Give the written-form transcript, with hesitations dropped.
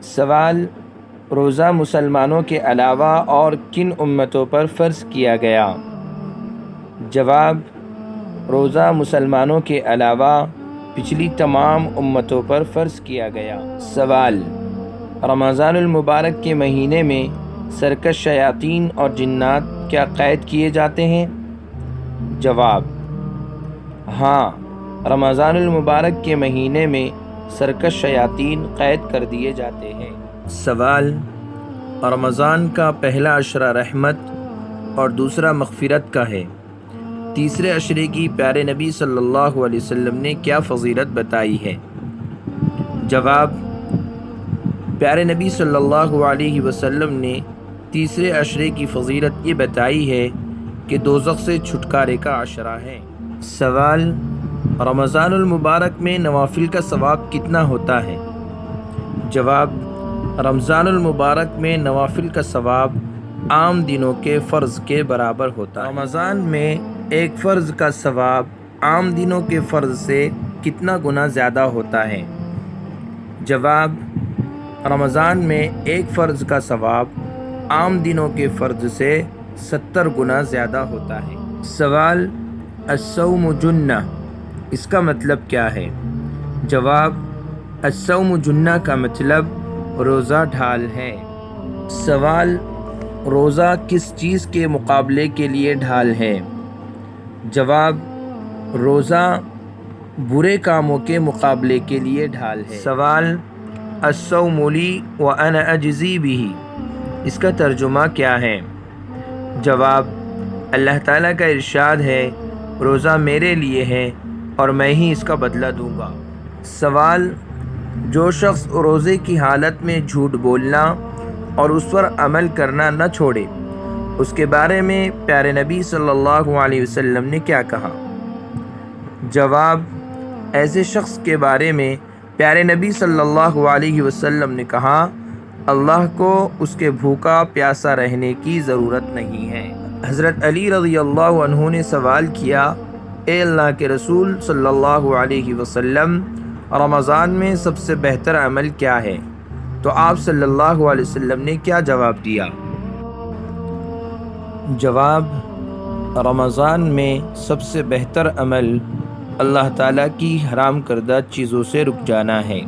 سوال: روزہ مسلمانوں کے علاوہ اور کن امتوں پر فرض کیا گیا؟ جواب: روزہ مسلمانوں کے علاوہ پچھلی تمام امتوں پر فرض کیا گیا۔ سوال: رمضان المبارک کے مہینے میں سرکش شیاطین اور جنات کیا قید کیے جاتے ہیں؟ جواب: ہاں، رمضان المبارک کے مہینے میں سرکش شیاطین قید کر دیے جاتے ہیں۔ سوال: رمضان کا پہلا عشرہ رحمت اور دوسرا مغفرت کا ہے، تیسرے عشرے کی پیارے نبی صلی اللہ علیہ وسلم نے کیا فضیلت بتائی ہے؟ جواب: پیارے نبی صلی اللہ علیہ وسلم نے تیسرے عشرے کی فضیلت یہ بتائی ہے کہ دوزخ سے چھٹکارے کا عشرہ ہے۔ سوال: رمضان المبارک میں نوافل کا ثواب کتنا ہوتا ہے؟ جواب: رمضان المبارک میں نوافل کا ثواب عام دنوں کے فرض کے برابر ہوتا ہے۔ رمضان میں ایک فرض کا ثواب عام دنوں کے فرض سے کتنا گنا زیادہ ہوتا ہے؟ جواب: رمضان میں ایک فرض کا ثواب عام دنوں کے فرض سے 70 گنا زیادہ ہوتا ہے۔ سوال: الصوم جنہ، اس کا مطلب کیا ہے؟ جواب: الصوم جنہ کا مطلب روزہ ڈھال ہے۔ سوال: روزہ کس چیز کے مقابلے کے لیے ڈھال ہے؟ جواب: روزہ برے کاموں کے مقابلے کے لیے ڈھال ہے۔ سوال: الصوم لی وانا اجزی بہ، اس کا ترجمہ کیا ہے؟ جواب: اللہ تعالیٰ کا ارشاد ہے، روزہ میرے لیے ہے اور میں ہی اس کا بدلہ دوں گا۔ سوال: جو شخص روزے کی حالت میں جھوٹ بولنا اور اس پر عمل کرنا نہ چھوڑے، اس کے بارے میں پیارے نبی صلی اللہ علیہ وسلم نے کیا کہا؟ جواب: ایسے شخص کے بارے میں پیارے نبی صلی اللہ علیہ وسلم نے کہا، اللہ کو اس کے بھوکا پیاسا رہنے کی ضرورت نہیں ہے۔ حضرت علی رضی اللہ عنہ نے سوال کیا، اے اللہ کے رسول صلی اللہ علیہ وسلم، رمضان میں سب سے بہتر عمل کیا ہے؟ تو آپ صلی اللہ علیہ وسلم نے کیا جواب دیا؟ جواب: رمضان میں سب سے بہتر عمل اللہ تعالیٰ کی حرام کردہ چیزوں سے رک جانا ہے۔